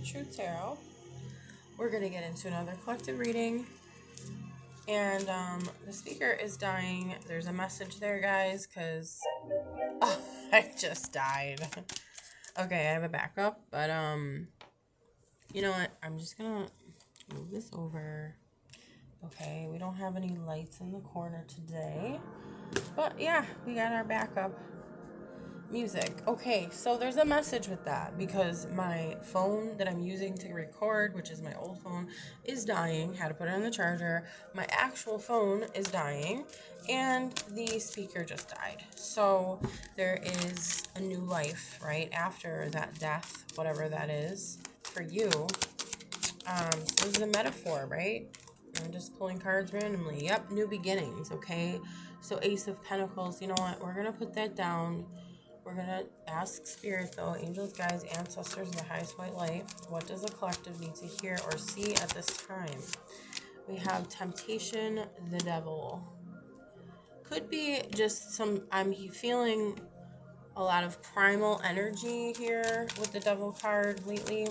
Truth Tarot. We're going to get into another collective reading. And the speaker is dying. There's a message there, guys, because I just died. Okay, I have a backup, but you know what? I'm just going to move this over. Okay, we don't have any lights in the corner today. But yeah, we got our backup music. Okay, so there's a message with that because my phone that I'm using to record, which is my old phone, is dying. Had to put it on the charger. My actual phone is dying, and the speaker just died. So there is a new life, right, after that death, whatever that is for you. So this is a metaphor, right? I'm just pulling cards randomly. Yep, new beginnings, okay? So Ace of Pentacles, you know what? We're going to put that down. We're going to ask Spirit, though, angels, guides, ancestors, the highest white light. What does the collective need to hear or see at this time? We have Temptation, the Devil. Could be just some, I'm feeling a lot of primal energy here with the Devil card lately.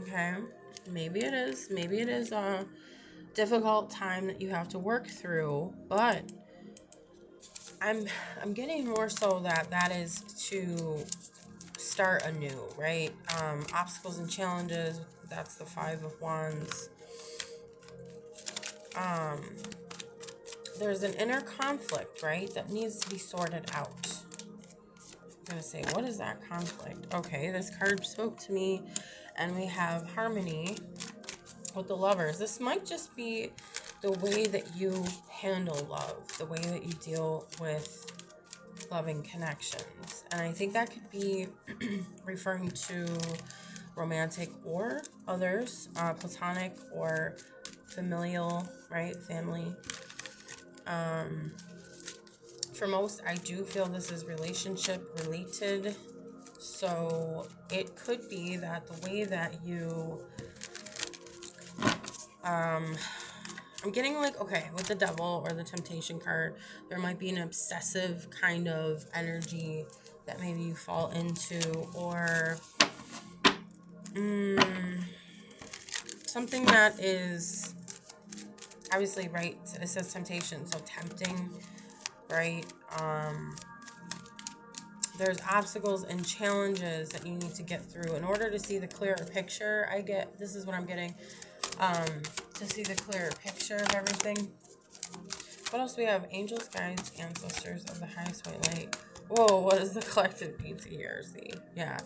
Okay, maybe it is. Maybe it is a difficult time that you have to work through, but I'm getting more so that is to start anew, right? Obstacles and challenges, that's the Five of Wands. There's an inner conflict, right, that needs to be sorted out. I'm gonna say, what is that conflict? Okay, this card spoke to me, and we have harmony with the Lovers. This might just be the way that you handle love, the way that you deal with loving connections. And I think that could be referring to romantic or others, platonic or familial, right? Family. For most, I do feel this is relationship related. So it could be that the way that you I'm getting like, okay, with the Devil or the Temptation card, there might be an obsessive kind of energy that maybe you fall into, or something that is obviously, right, it says temptation, so tempting, right? There's obstacles and challenges that you need to get through in order to see the clearer picture. This is what I'm getting, to see the clearer picture of everything. What else do we have? Angels, guides, ancestors of the highest white light. Whoa, what does the collective need to hear? See? Yeah.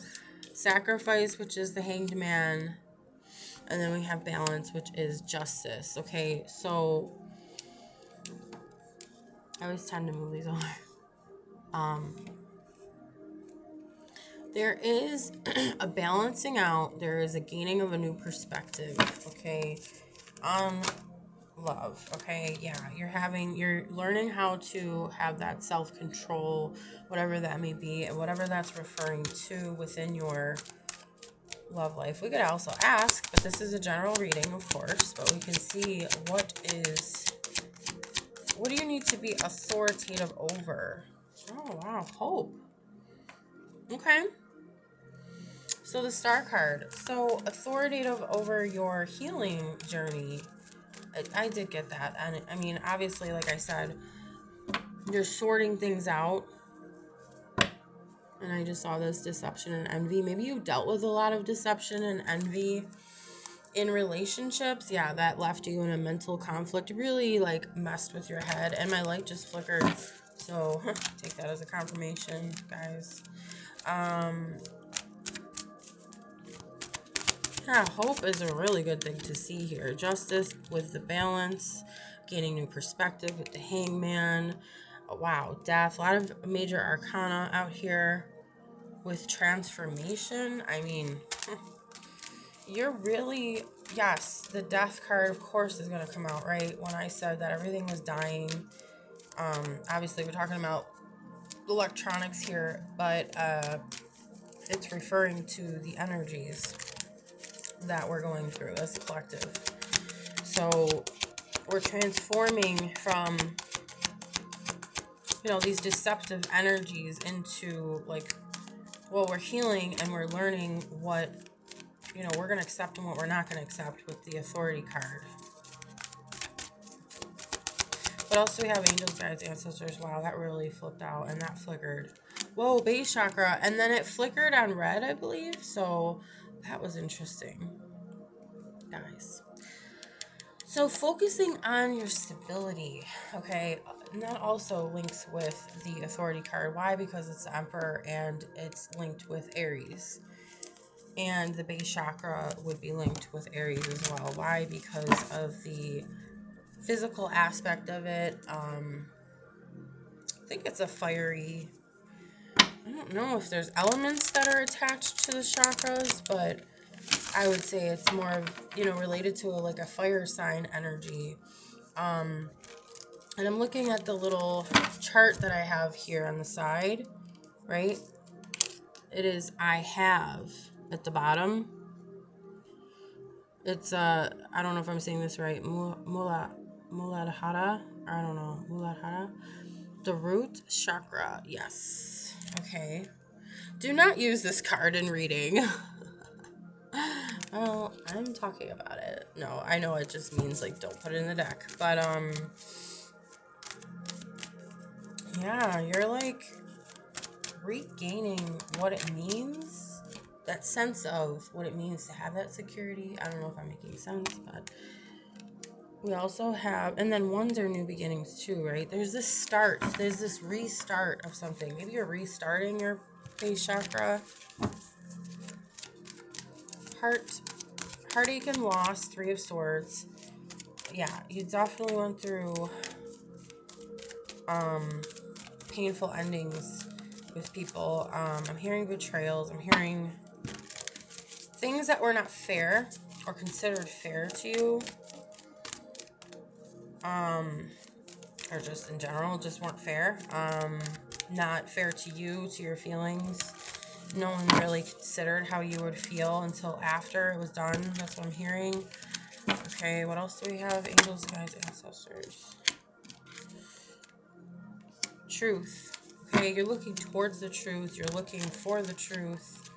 Sacrifice, which is the Hanged Man. And then we have balance, which is justice. Okay, so I always tend to move these over. There is a balancing out. There is a gaining of a new perspective, okay, on love, okay? Yeah, you're learning how to have that self-control, whatever that may be, and whatever that's referring to within your love life. We could also ask, but this is a general reading, of course, but we can see what do you need to be authoritative over? Oh, wow, hope. Okay. So the Star card. So authoritative over your healing journey. I did get that. And I mean, obviously, like I said, you're sorting things out. And I just saw this deception and envy. Maybe you dealt with a lot of deception and envy in relationships. Yeah, that left you in a mental conflict. Really, like, messed with your head. And my light just flickered. So, take that as a confirmation, guys. Yeah, hope is a really good thing to see here. Justice with the balance, gaining new perspective with the Hangman. Wow, death. A lot of major arcana out here with transformation. I mean, you're really, yes, the death card, of course, is going to come out, right? When I said that everything was dying. Obviously, we're talking about electronics here, but it's referring to the energies that we're going through as a collective. So we're transforming from, you know, these deceptive energies into, like, well, we're healing and we're learning what, you know, we're going to accept and what we're not going to accept with the Authority card. What else do we have? Angels, guides, ancestors. Wow, that really flipped out and that flickered. Whoa, base chakra. And then it flickered on red, I believe. So that was interesting, guys. So focusing on your stability, okay, and that also links with the Authority card. Why? Because it's the Emperor and it's linked with Aries. And the base chakra would be linked with Aries as well. Why? Because of the physical aspect of it. I think it's a fiery, I don't know if there's elements that are attached to the chakras, but I would say it's more of, you know, related to like a fire sign energy. And I'm looking at the little chart that I have here on the side, right? It is I have at the bottom. It's I don't know if I'm saying this right. Muladhara, I don't know. Muladhara. The root chakra. Yes. Okay. Do not use this card in reading. Well, I'm talking about it. No, I know it just means like don't put it in the deck. But yeah, you're like regaining what it means. That sense of what it means to have that security. I don't know if I'm making sense, but we also have, and then ones are new beginnings too, right? There's this start, there's this restart of something. Maybe you're restarting your base chakra. Heartache and loss, 3 of Swords. Yeah, you definitely went through painful endings with people. I'm hearing betrayals. I'm hearing things that were not fair or considered fair to you. Or just in general, just weren't fair. Not fair to you, to your feelings. No one really considered how you would feel until after it was done. That's what I'm hearing. Okay, what else do we have? Angels, guides, ancestors. Truth. Okay, you're looking towards the truth. You're looking for the truth.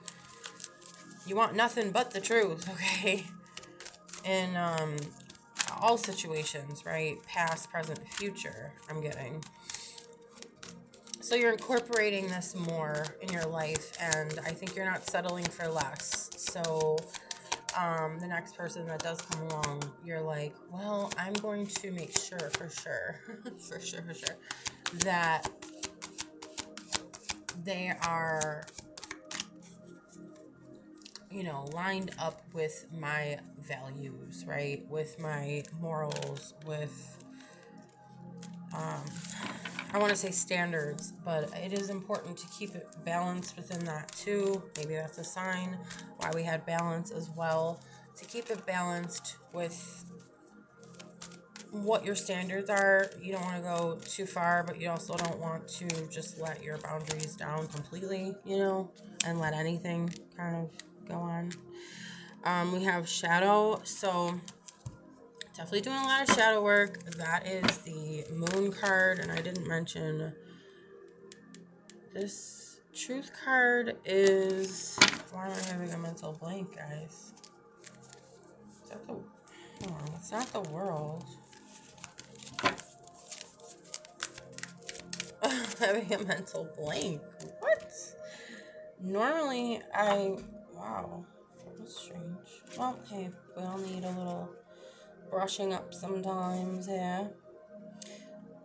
You want nothing but the truth, okay? In all situations, right? Past, present, future, I'm getting. So you're incorporating this more in your life, and I think you're not settling for less. So the next person that does come along, you're like, well, I'm going to make sure for sure, for sure, that they are, you know, lined up with my values, right? With my morals, with, I want to say standards, but it is important to keep it balanced within that too. Maybe that's a sign why we had balance as well. To keep it balanced with what your standards are. You don't want to go too far, but you also don't want to just let your boundaries down completely, you know, and let anything kind of go on. We have shadow, so definitely doing a lot of shadow work. That is the moon card, and I didn't mention this truth card is, why am I having a mental blank, guys? Is that the, hold on, it's not the world. Having a mental blank. What? Normally, wow, that was strange. Well, hey, we all need a little brushing up sometimes, yeah.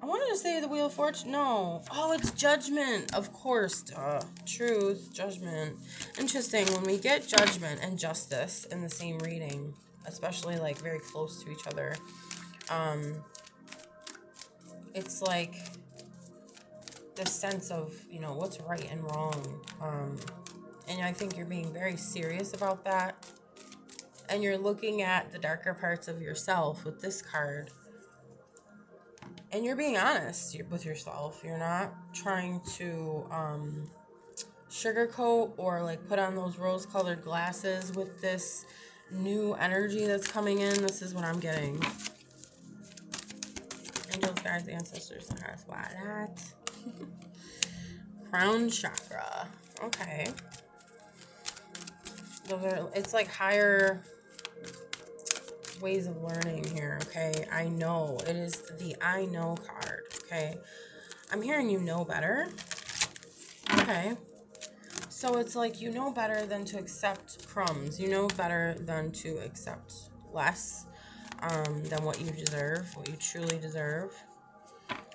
I wanted to say the Wheel of Fortune. No. Oh, it's Judgment. Of course. Truth, Judgment. Interesting. When we get Judgment and Justice in the same reading, especially like very close to each other, it's like this sense of, you know, what's right and wrong. And I think you're being very serious about that. And you're looking at the darker parts of yourself with this card. And you're being honest with yourself. You're not trying to sugarcoat or like put on those rose-colored glasses with this new energy that's coming in. This is what I'm getting. Angels, guides, ancestors, and hearts. Wow, that. Crown chakra. Okay. It's like higher ways of learning here, okay? I know. It is the I know card, okay? I'm hearing you know better. Okay. So it's like you know better than to accept crumbs. You know better than to accept less than what you deserve, what you truly deserve.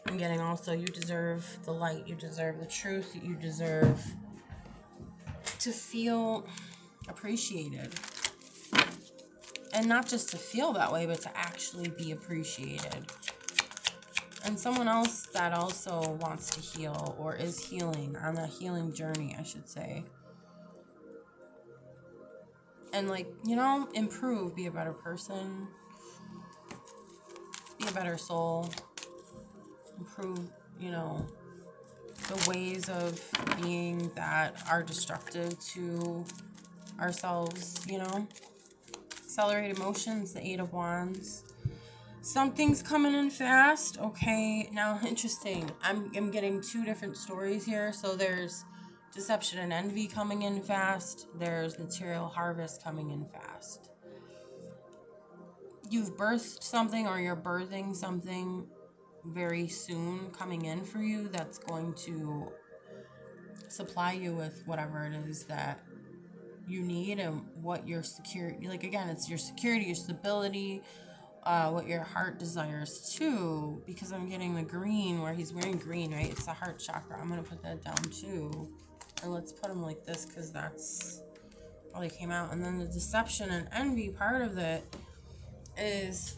I'm getting also you deserve the light, you deserve the truth, you deserve to feel appreciated. And not just to feel that way, but to actually be appreciated. And someone else that also wants to heal or is healing, on that healing journey, I should say. And like, you know, improve, be a better person, be a better soul, improve, you know, the ways of being that are destructive to ourselves, you know. Accelerate emotions, the Eight of Wands. Something's coming in fast. Okay, now interesting. I'm getting two different stories here. So there's deception and envy coming in fast. There's material harvest coming in fast. You've birthed something or you're birthing something very soon coming in for you that's going to supply you with whatever it is that you need and what your security, like again, it's your security, your stability, what your heart desires too, because I'm getting the green where he's wearing green, right? It's the heart chakra. I'm going to put that down too. And let's put him like this because that's how they came out. And then the deception and envy part of it is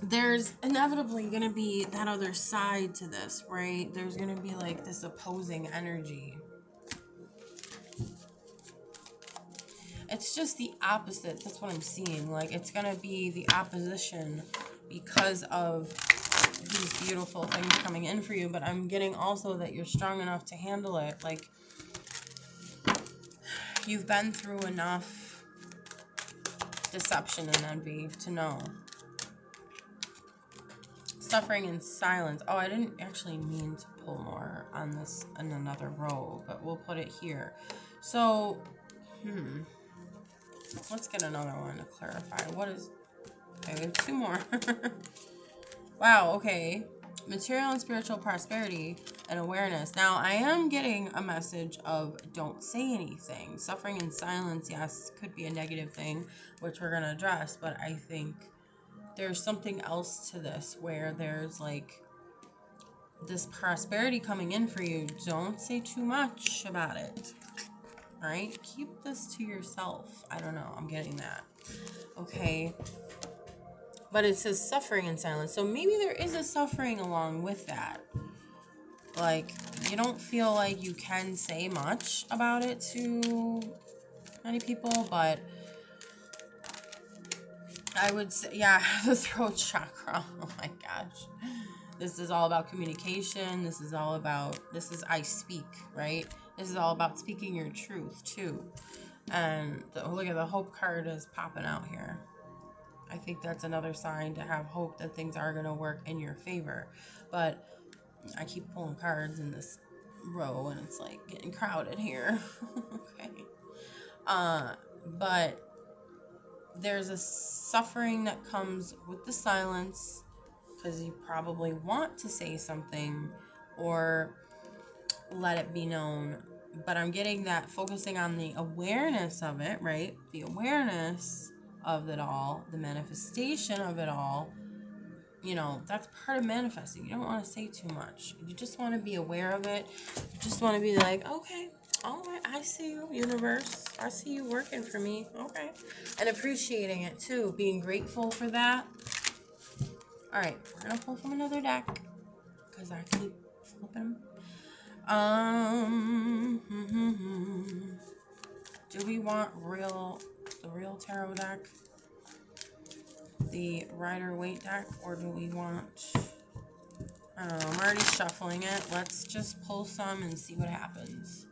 there's inevitably going to be that other side to this, right? There's going to be like this opposing energy. It's just the opposite. That's what I'm seeing. Like, it's going to be the opposition because of these beautiful things coming in for you. But I'm getting also that you're strong enough to handle it. Like, you've been through enough deception and envy to know. Suffering in silence. Oh, I didn't actually mean to pull more on this in another row, but we'll put it here. So, let's get another one to clarify. What is... Okay, we have two more. Wow, okay. Material and spiritual prosperity and awareness. Now, I am getting a message of don't say anything. Suffering in silence, yes, could be a negative thing, which we're going to address, but I think there's something else to this where there's like this prosperity coming in for you. Don't say too much about it. All right? Keep this to yourself. I don't know. I'm getting that. Okay. But it says suffering in silence. So maybe there is a suffering along with that. Like, you don't feel like you can say much about it to many people, but I would say, yeah, the throat chakra. Oh my gosh. This is all about communication. This is I speak, right? This is all about speaking your truth too. And look at the hope card is popping out here. I think that's another sign to have hope that things are going to work in your favor. But I keep pulling cards in this row and it's like getting crowded here. Okay. But there's a suffering that comes with the silence because you probably want to say something or let it be known. But I'm getting that focusing on the awareness of it, right? The awareness of it all, the manifestation of it all, you know, that's part of manifesting. You don't want to say too much. You just want to be aware of it. You just want to be like, okay, all right, I see you, universe. I see you working for me. Okay. And appreciating it too, being grateful for that. All right, we're going to pull from another deck because I keep flipping. Do we want the real tarot deck? The Rider-Waite deck? Or do we want... I don't know. I'm already shuffling it. Let's just pull some and see what happens.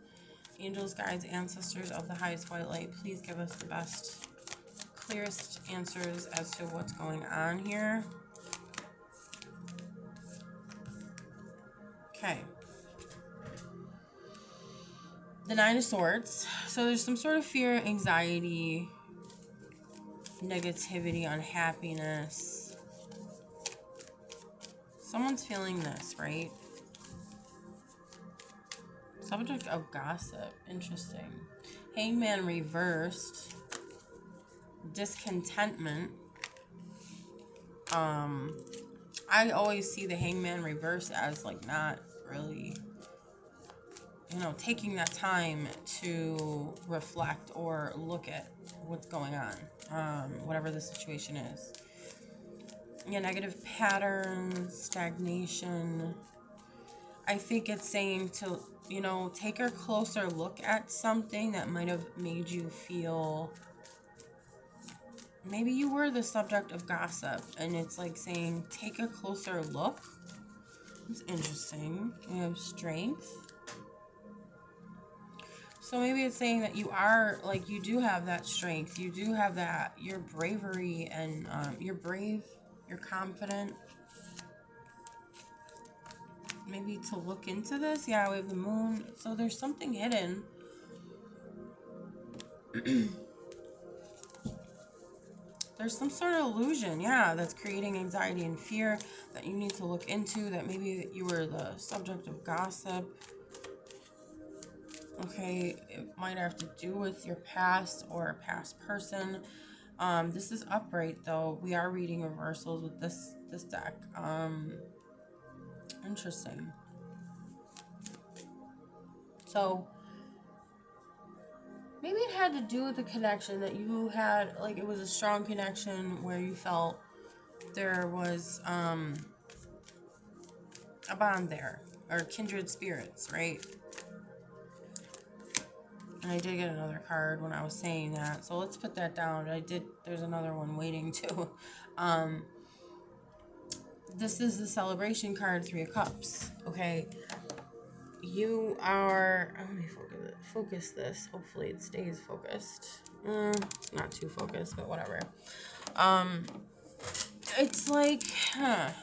Angels, guides, ancestors of the highest white light, please give us the best, clearest answers as to what's going on here. Okay. The Nine of Swords. So there's some sort of fear, anxiety, negativity, unhappiness. Someone's feeling this, right? Subject of gossip. Interesting. Hangman reversed. Discontentment. I always see the hangman reversed as like not really, you know, taking that time to reflect or look at what's going on, whatever the situation is. Yeah, negative patterns, stagnation. I think it's saying to, you know, take a closer look at something that might have made you feel, maybe you were the subject of gossip, and it's like saying take a closer look. It's interesting. You have strength. So maybe it's saying that you are, like, you do have that strength. You do have that, your bravery, and you're brave. You're confident. Maybe to look into this. Yeah, we have the moon. So there's something hidden. There's some sort of illusion, yeah, that's creating anxiety and fear that you need to look into, that maybe you were the subject of gossip. Okay, it might have to do with your past or a past person. This is upright, though. We are reading reversals with this deck. Interesting. So maybe it had to do with the connection that you had, like it was a strong connection where you felt there was a bond there, or kindred spirits, right? And I did get another card when I was saying that, so let's put that down. There's another one waiting too. This is the celebration card, 3 of Cups. Okay, you are, let me focus this. Hopefully it stays focused. Not too focused, but whatever. It's like, got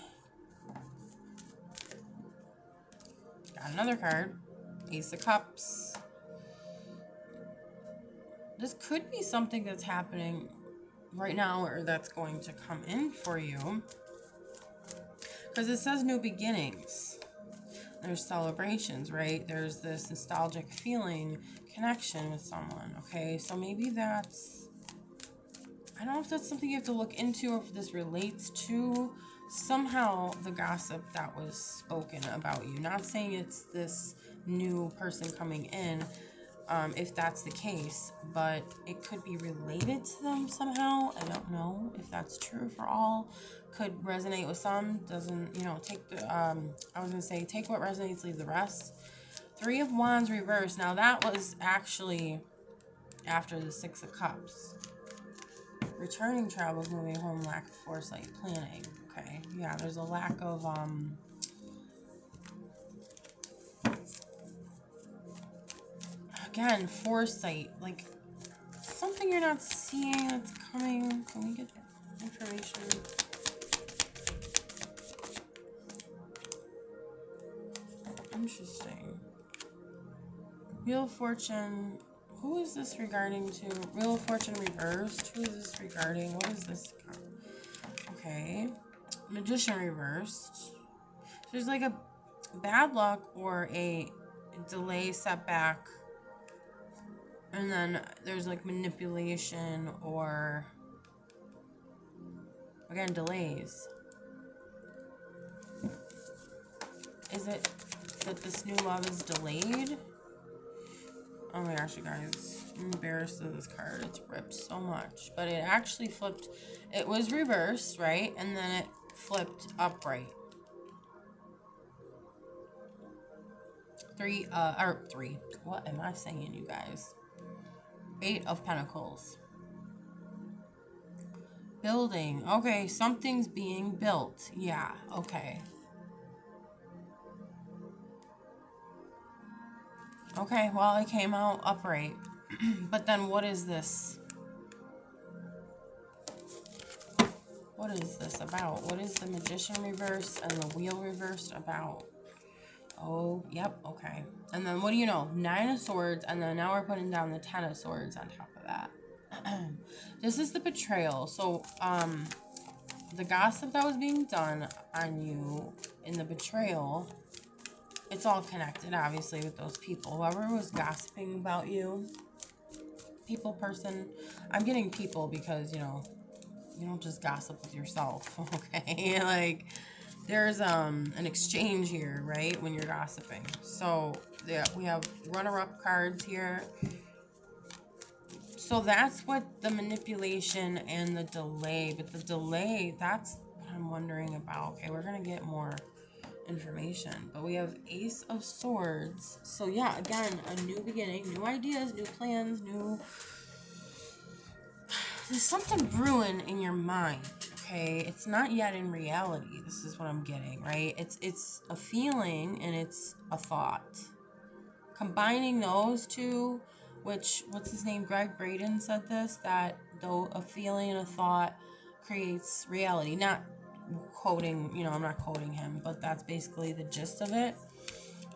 another card, Ace of Cups. This could be something that's happening right now, or that's going to come in for you, because it says new beginnings. There's celebrations, right? There's this nostalgic feeling, connection with someone. Okay, so maybe that's, I don't know if that's something you have to look into, or if this relates to somehow the gossip that was spoken about you. Not saying it's this new person coming in, if that's the case, but it could be related to them somehow. I don't know if that's true for all. Could resonate with some, doesn't, you know, take the, I was going to say, take what resonates, leave the rest. 3 of Wands reversed. Now that was actually after the 6 of Cups. Returning travels, moving home, lack of foresight, planning. Okay, yeah, there's a lack of, again, foresight, like something you're not seeing that's coming. Can we get information? Interesting. Wheel of Fortune. Who is this regarding to? Wheel of Fortune reversed. Who is this regarding? What is this? Okay. Magician reversed. There's like a bad luck or a delay, setback. And then there's like manipulation or, again, delays. Is it that this new love is delayed? Oh my gosh, you guys. I'm embarrassed of this card. It's ripped so much. But it actually flipped. It was reversed, right? And then it flipped upright. 3. What am I saying, you guys? 8 of Pentacles. Building. Okay, something's being built. Yeah, okay. Okay, well, it came out upright. But then what is this? What is this about? What is the Magician reverse and the Wheel reversed about? Oh, yep, okay. And then what do you know? 9 of Swords, and then now we're putting down the 10 of Swords on top of that. This is the betrayal. So, the gossip that was being done on you in the betrayal, it's all connected, obviously, with those people. Whoever was gossiping about you, people, person, I'm getting people because, you know, you don't just gossip with yourself, okay? Like, there's an exchange here, right, when you're gossiping. So, yeah, we have runner-up cards here. So that's what the manipulation and the delay, but the delay, that's what I'm wondering about. Okay, we're going to get more information, but we have Ace of Swords. So yeah, again, a new beginning, new ideas, new plans, there's something brewing in your mind. Okay, it's not yet in reality. This is what I'm getting, right? It's a feeling and it's a thought. Combining those two, which, what's his name, Greg Braden said this, that though a feeling and a thought creates reality. Not quoting, you know, I'm not quoting him, but that's basically the gist of it.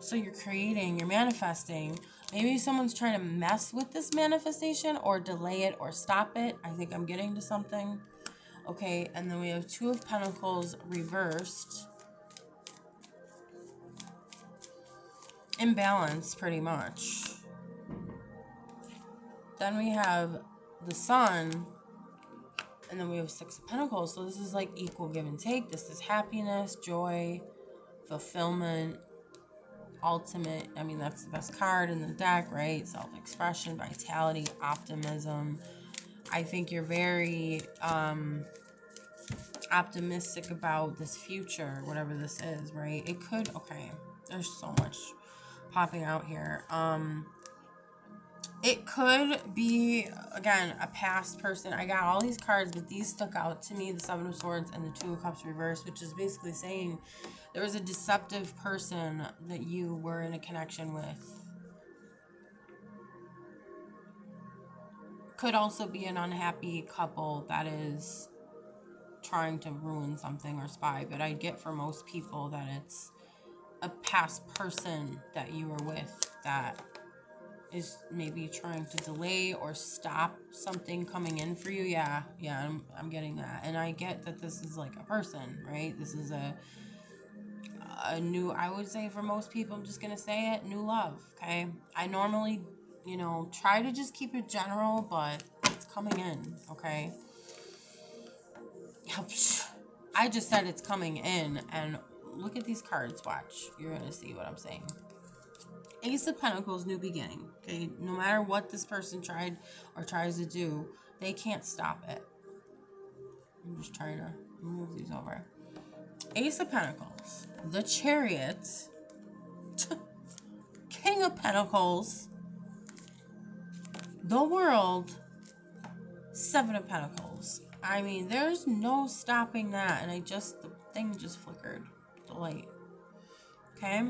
So you're creating, you're manifesting. Maybe someone's trying to mess with this manifestation or delay it or stop it. I think I'm getting to something. Okay, and then we have Two of Pentacles reversed. Imbalance, pretty much. Then we have the Sun, and then we have Six of Pentacles. So this is like equal give and take. This is happiness, joy, fulfillment, ultimate. I mean, that's the best card in the deck, right? Self-expression, vitality, optimism. I think you're very optimistic about this future, whatever this is, right? It could, okay, there's so much popping out here. It could be, again, a past person. I got all these cards, but these stuck out to me, the Seven of Swords and the Two of Cups reversed, which is basically saying there was a deceptive person that you were in a connection with. Could also be an unhappy couple that is trying to ruin something or spy, but I get for most people that it's a past person that you were with that is maybe trying to delay or stop something coming in for you. Yeah, I'm getting that. And I get that this is like a person, right? This is a new, I would say for most people, I'm just gonna say it, new love, okay? I normally, you know, try to just keep it general, but it's coming in, okay? I just said it's coming in, and look at these cards, watch. You're gonna see what I'm saying. Ace of Pentacles, new beginning. Okay, no matter what this person tried or tries to do, they can't stop it. I'm just trying to move these over. Ace of Pentacles, the Chariot, King of Pentacles, the World, Seven of Pentacles. I mean, there's no stopping that, and the thing just flickered, the light. Okay,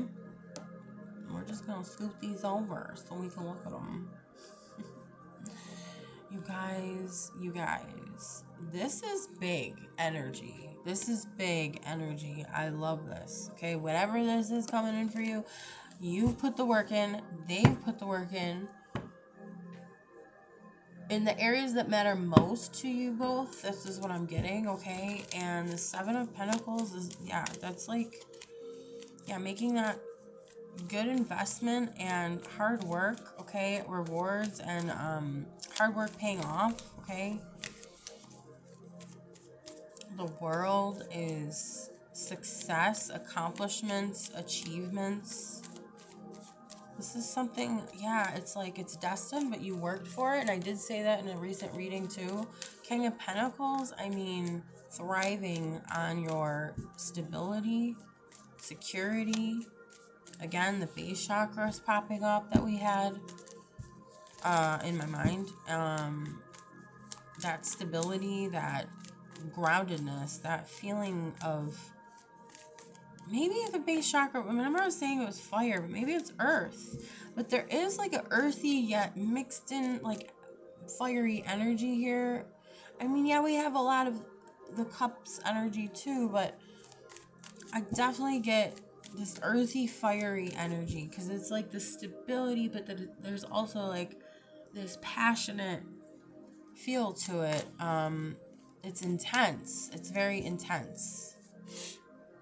we're just gonna scoop these over so we can look at them. You guys, this is big energy. This is big energy. I love this. Okay, whatever this is coming in for you, you put the work in, they've put the work in the areas that matter most to you both. This is what I'm getting, okay? And the Seven of Pentacles is, yeah, that's like, yeah, making that good investment and hard work, okay? Rewards and hard work paying off, okay? The World is success, accomplishments, achievements. This is something, yeah, it's like it's destined, but you worked for it. And I did say that in a recent reading too. King of Pentacles, I mean, thriving on your stability, security. Again, the base chakra is popping up that we had in my mind. That stability, that groundedness, that feeling of maybe the base chakra. Remember I was saying it was fire, but maybe it's earth. But there is like an earthy yet mixed in like fiery energy here. I mean, yeah, we have a lot of the cups energy too, but I definitely get this earthy, fiery energy, because it's like the stability, but there's also like this passionate feel to it. It's intense. It's very intense.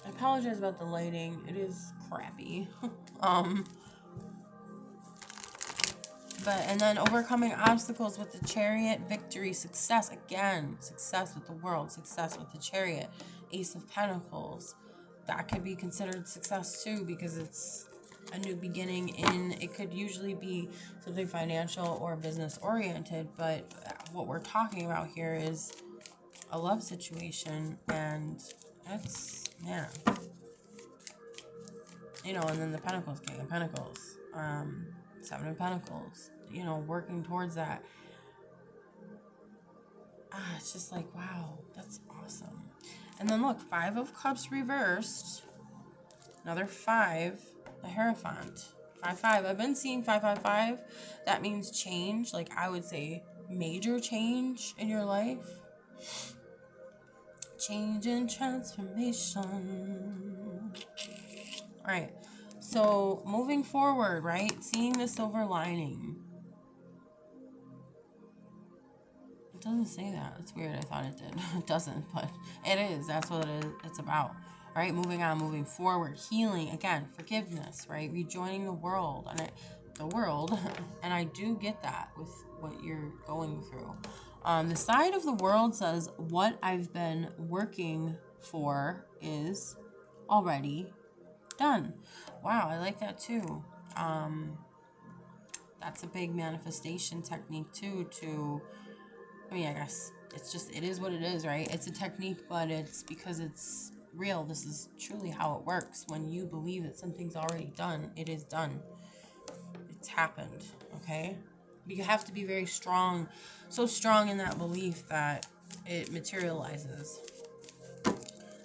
I apologize about the lighting. It is crappy. And then overcoming obstacles with the Chariot, victory, success. Again, success with the world, success with the Chariot. Ace of Pentacles. That could be considered success too, because it's a new beginning it could usually be something financial or business oriented, but what we're talking about here is a love situation, and that's, yeah. You know, and then the Pentacles, King of Pentacles, Seven of Pentacles, you know, working towards that. It's just like, wow, that's awesome. And then look, Five of Cups reversed. Another 5, the Hierophant. 5-5. I've been seeing 5-5-5. That means change. Like, I would say major change in your life. Change and transformation. All right. So, moving forward, right? Seeing the silver lining. It doesn't say that. It's weird. I thought it did. It doesn't, but it is. That's what it's about. All right, moving on, moving forward, healing, again, forgiveness, right? Rejoining the world, and I do get that with what you're going through. The side of the world says, what I've been working for is already done. Wow, I like that too. That's a big manifestation technique too, I mean, I guess it is what it is, right? It's a technique, but it's because it's real. This is truly how it works. When you believe that something's already done, it is done. It's happened, okay? You have to be very strong, so strong in that belief that it materializes.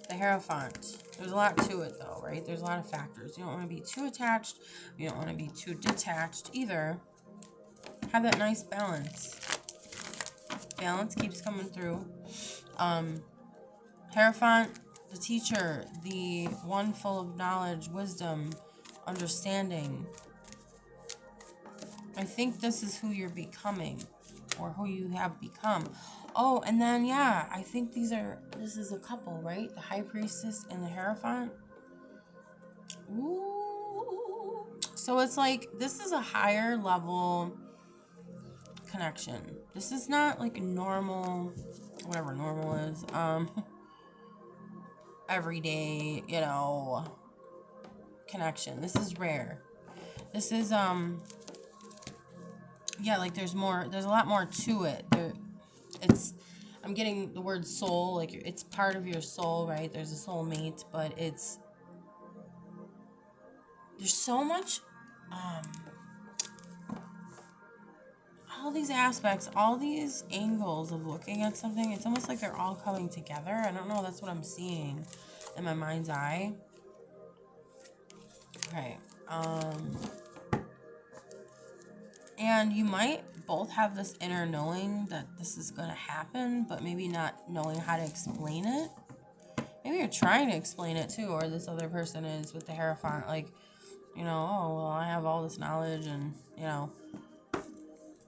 The Hierophant. There's a lot to it, though, right? There's a lot of factors. You don't want to be too attached. You don't want to be too detached either. Have that nice balance. Balance keeps coming through. Hierophant, the teacher, the one full of knowledge, wisdom, understanding. I think this is who you're becoming, or who you have become. Oh, and then, yeah, I think this is a couple, right? The High Priestess and the Hierophant. Ooh. So it's like, this is a higher level connection. This is not like normal, whatever normal is, everyday, you know, connection. This is rare. This is, yeah, like there's a lot more to it. I'm getting the word soul, like it's part of your soul, right? There's a soulmate, but there's so much, all these aspects, all these angles of looking at something. It's almost like they're all coming together. I don't know, that's what I'm seeing in my mind's eye. Okay. And you might both have this inner knowing that this is going to happen, but maybe not knowing how to explain it. Maybe you're trying to explain it too, or this other person is with the Hierophant, like, you know, oh, well, I have all this knowledge and, you know.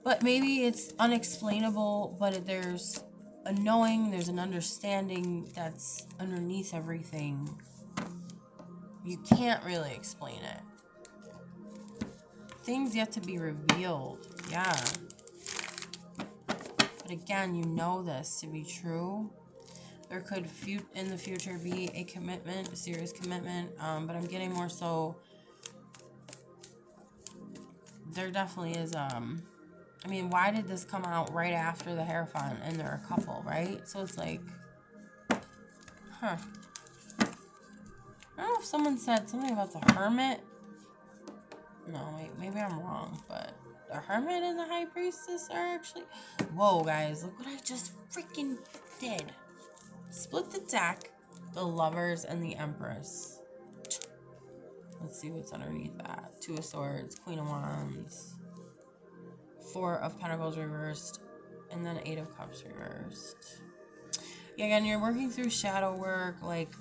But maybe it's unexplainable, but there's a knowing, there's an understanding that's underneath everything. You can't really explain it. Things yet to be revealed, yeah. But again, you know this to be true. There could in the future be a commitment, a serious commitment, but I'm getting more so, there definitely is, I mean, why did this come out right after the Hierophant and they're a couple, right? So it's like, huh. I don't know if someone said something about the Hermit. No, wait, maybe I'm wrong, but the Hermit and the High Priestess are actually... Whoa, guys, look what I just freaking did. Split the deck, the Lovers and the Empress. Let's see what's underneath that. Two of Swords, Queen of Wands, Four of Pentacles reversed, and then Eight of Cups reversed. Yeah, again, you're working through shadow work, like...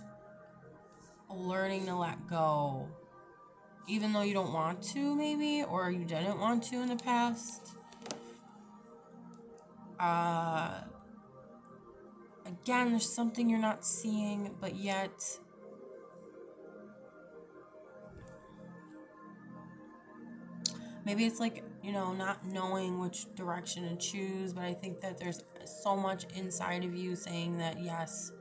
learning to let go. Even though you don't want to, maybe, or you didn't want to in the past. Again, there's something you're not seeing, but yet maybe it's like, you know, not knowing which direction to choose, but I think that there's so much inside of you saying that yes.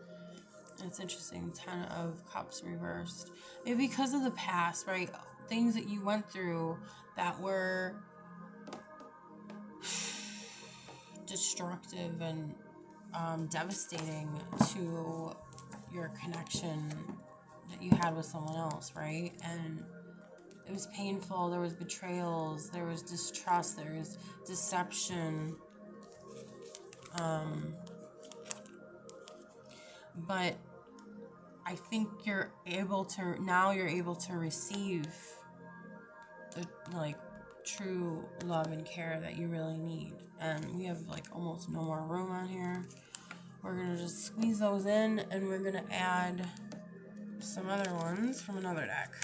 It's interesting, 10 of Cups reversed. Maybe because of the past, right? Things that you went through that were destructive and devastating to your connection that you had with someone else, right? And it was painful. There was betrayals. There was distrust. There was deception. But I think you're able to receive the, like, true love and care that you really need. And we have, like, almost no more room on here. We're going to just squeeze those in, and we're going to add some other ones from another deck.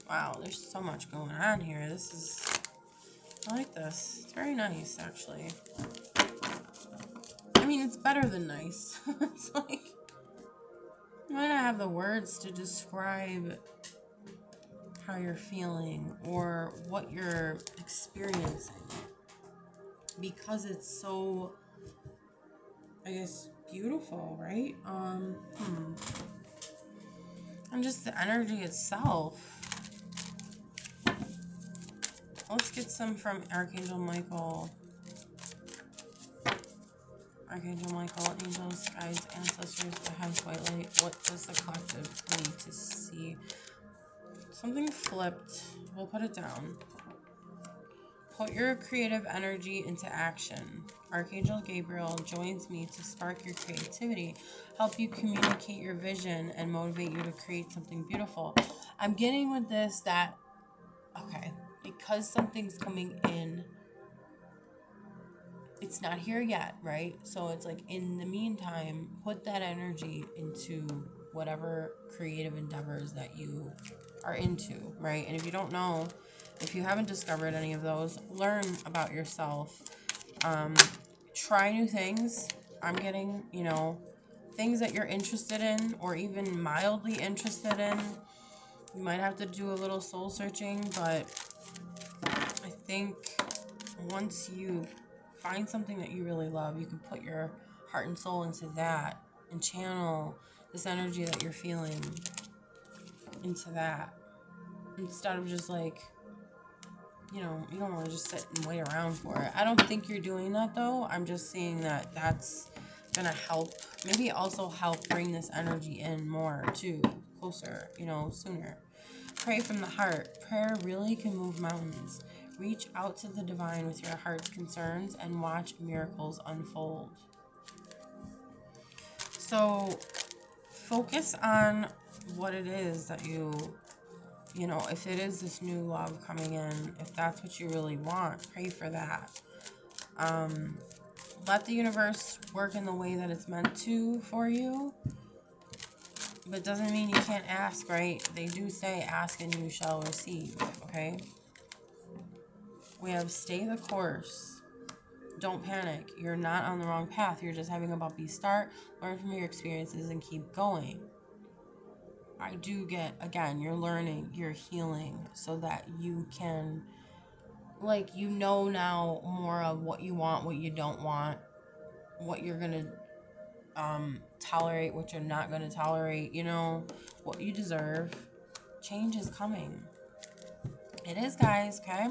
Wow, there's so much going on here. I like this. It's very nice, actually. I mean, it's better than nice. It's like, you might not have the words to describe how you're feeling or what you're experiencing, because it's so, I guess, beautiful, right? And just the energy itself. Let's get some from Archangel Michael. Archangel Michael, angels, guides, ancestors, the highest white light. What does the collective need to see? Something flipped. We'll put it down. Put your creative energy into action. Archangel Gabriel joins me to spark your creativity, help you communicate your vision, and motivate you to create something beautiful. I'm getting with this that, okay, because something's coming in, it's not here yet, right? So it's like, in the meantime, put that energy into whatever creative endeavors that you are into, right? And if you don't know, if you haven't discovered any of those, learn about yourself. Try new things. I'm getting, you know, things that you're interested in or even mildly interested in. You might have to do a little soul searching, but I think once you find something that you really love, you can put your heart and soul into that and channel this energy that you're feeling into that, instead of just, like, you know, you don't want to just sit and wait around for it. I don't think you're doing that, though. I'm just seeing that that's gonna help, maybe also help bring this energy in more too, closer, you know, sooner. Pray from the heart. Prayer really can move mountains. Reach out to the divine with your heart's concerns and watch miracles unfold. So focus on what it is that you know, if it is this new love coming in, if that's what you really want, pray for that. Let the universe work in the way that it's meant to for you. But it doesn't mean you can't ask, right? They do say, ask and you shall receive, okay? We have stay the course. Don't panic. You're not on the wrong path. You're just having a bumpy start. Learn from your experiences and keep going. I do get, again, you're learning, you're healing so that you can, like, you know now more of what you want, what you don't want, what you're going to tolerate, what you're not going to tolerate, you know, what you deserve. Change is coming. It is, guys, okay?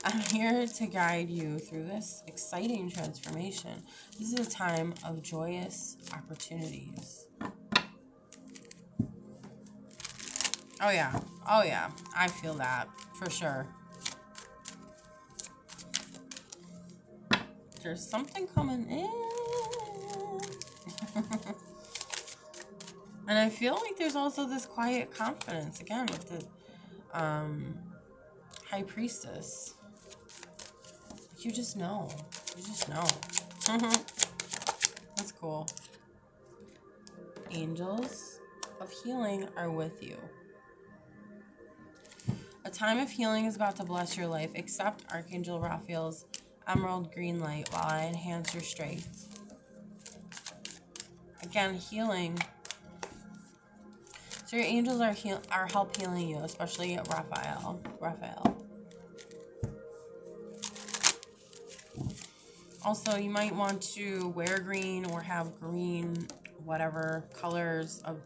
I'm here to guide you through this exciting transformation. This is a time of joyous opportunities. Oh yeah, I feel that, for sure. There's something coming in. And I feel like there's also this quiet confidence, again, with the High Priestess. You just know. You just know. That's cool. angels of healing are with you. A time of healing is about to bless your life. Accept Archangel Raphael's emerald green light while I enhance your strength. Again, healing. So your angels are help healing you, especially Raphael. Also, you might want to wear green or have green, whatever colors of,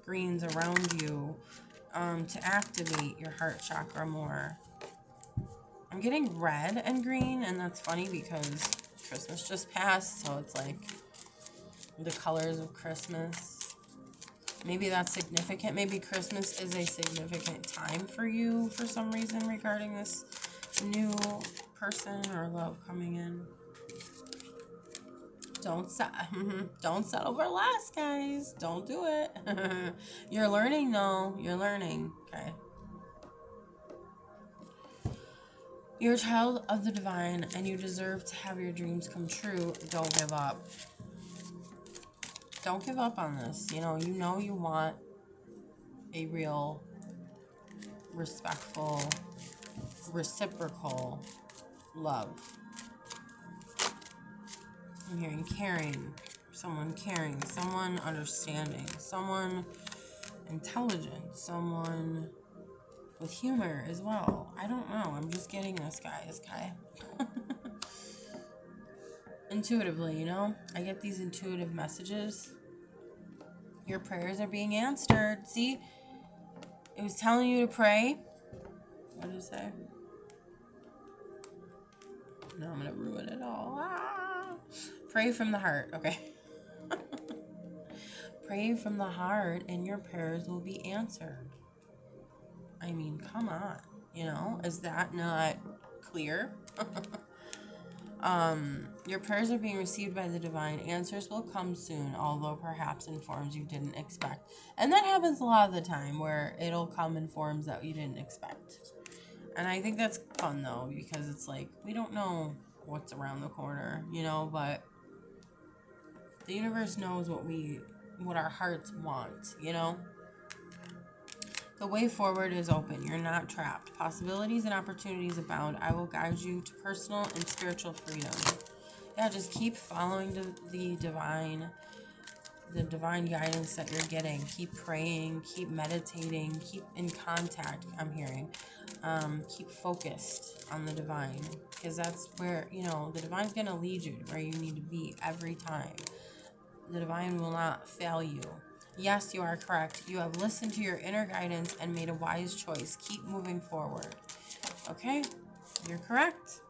greens around you to activate your heart chakra more. I'm getting red and green, and that's funny because Christmas just passed, so it's like the colors of Christmas. Maybe that's significant. Maybe Christmas is a significant time for you for some reason regarding this new person or love coming in. Don't settle for less, guys. Don't do it. You're learning, though. You're learning. Okay. You're a child of the divine, and you deserve to have your dreams come true. Don't give up. Don't give up on this. You know you want a real, respectful, reciprocal love. I'm hearing caring, someone understanding, someone intelligent, someone with humor as well. I don't know. I'm just getting this, guys, okay? Intuitively, I get these intuitive messages. Your prayers are being answered. See? It was telling you to pray. What did it say? No, I'm going to ruin it all. Pray from the heart, okay? Pray from the heart and your prayers will be answered. I mean, come on. Is that not clear? Your prayers are being received by the divine. Answers will come soon, although perhaps in forms you didn't expect. And that happens a lot of the time, where it'll come in forms that you didn't expect. And I think that's fun, though, because it's like, we don't know what's around the corner, but the universe knows what our hearts want, The way forward is open. You're not trapped. Possibilities and opportunities abound. I will guide you to personal and spiritual freedom. Yeah, just keep following the divine guidance that you're getting. Keep praying, keep meditating, keep in contact, I'm hearing. Keep focused on the divine, because that's where, the divine's going to lead you to where you need to be every time. The divine will not fail you. Yes, you are correct. You have listened to your inner guidance and made a wise choice. Keep moving forward. Okay? You're correct.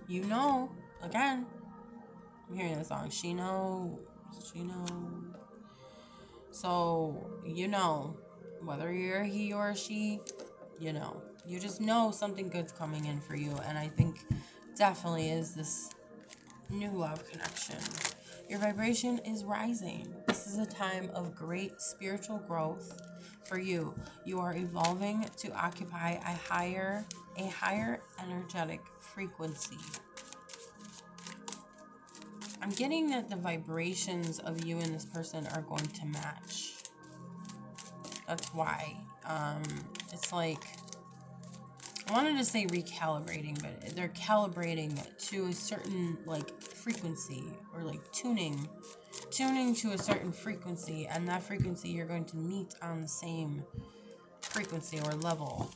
Again, I'm hearing the song. She knows. So, whether you're a he or a she, You just know something good's coming in for you. And I think definitely is this new love connection. Your vibration is rising. This is a time of great spiritual growth for you. You are evolving to occupy a higher energetic frequency. I'm getting that the vibrations of you and this person are going to match. That's why. It's like, I wanted to say recalibrating, but they're calibrating to a certain frequency, or tuning to a certain frequency, and that frequency you're going to meet on the same frequency or level,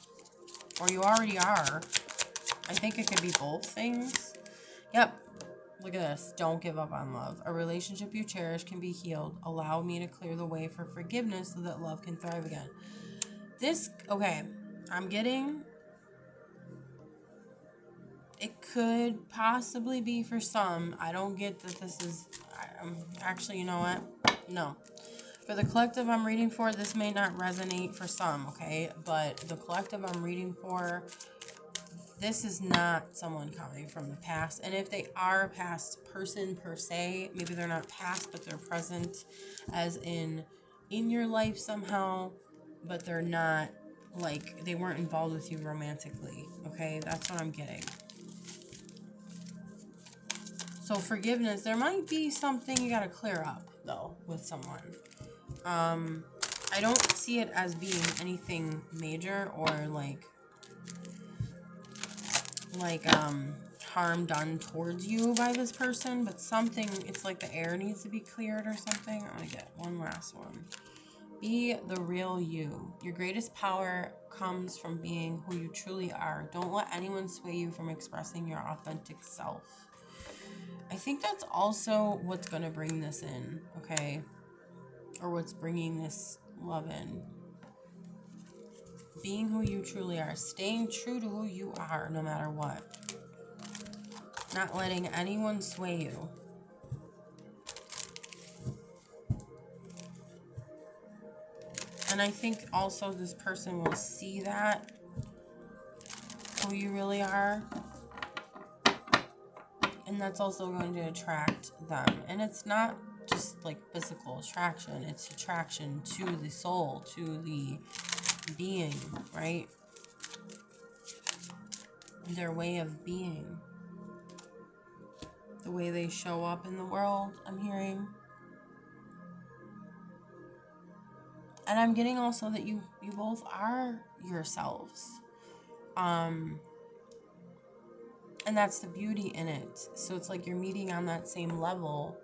or you already are. I think it could be both things. Yep. Look at this. Don't give up on love. A relationship you cherish can be healed. Allow me to clear the way for forgiveness so that love can thrive again. I'm getting, it could possibly be for some. I don't get that this is, actually, you know what? No. For the collective I'm reading for, this may not resonate for some, okay? But the collective I'm reading for, this is not someone coming from the past. And if they are a past person per se, maybe they're not past, but they're present, as in your life somehow, but they're not, they weren't involved with you romantically, okay? That's what I'm getting. So forgiveness, there might be something you gotta clear up, though, with someone. I don't see it as being anything major or harm done towards you by this person, but something, it's like the air needs to be cleared or something. I'm gonna get one last one. Be the real you. Your greatest power comes from being who you truly are. Don't let anyone sway you from expressing your authentic self. I think that's also what's going to bring this in, okay? Or what's bringing this love in. Being who you truly are. Staying true to who you are no matter what. Not letting anyone sway you. And I think also this person will see that, who you really are. And that's also going to attract them. And it's not just like physical attraction. It's attraction to the soul, to the being, right? Their way of being. The way they show up in the world, I'm hearing. And I'm getting also that you both are yourselves. And that's the beauty in it. So it's like you're meeting on that same level.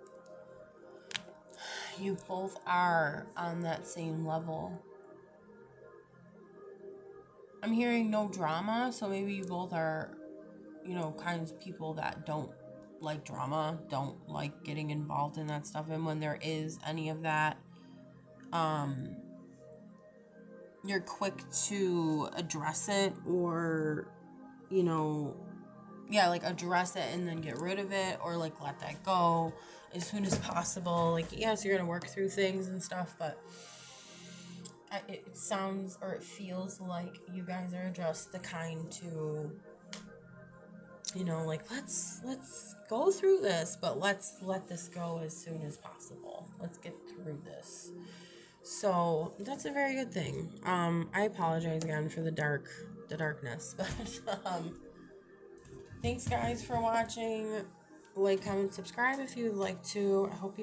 You both are on that same level. I'm hearing no drama, so maybe you both are, kinds of people that don't like drama, don't like getting involved in that stuff. And when there is any of that, you're quick to address it or, address it and then get rid of it or let that go as soon as possible. Yes, you're gonna work through things and stuff, but it sounds or it feels like you guys are just the kind to, let's go through this, but let's let this go as soon as possible. Let's get through this. So that's a very good thing. I apologize again for the darkness, but thanks guys for watching. Like, comment, subscribe if you'd like to. I hope you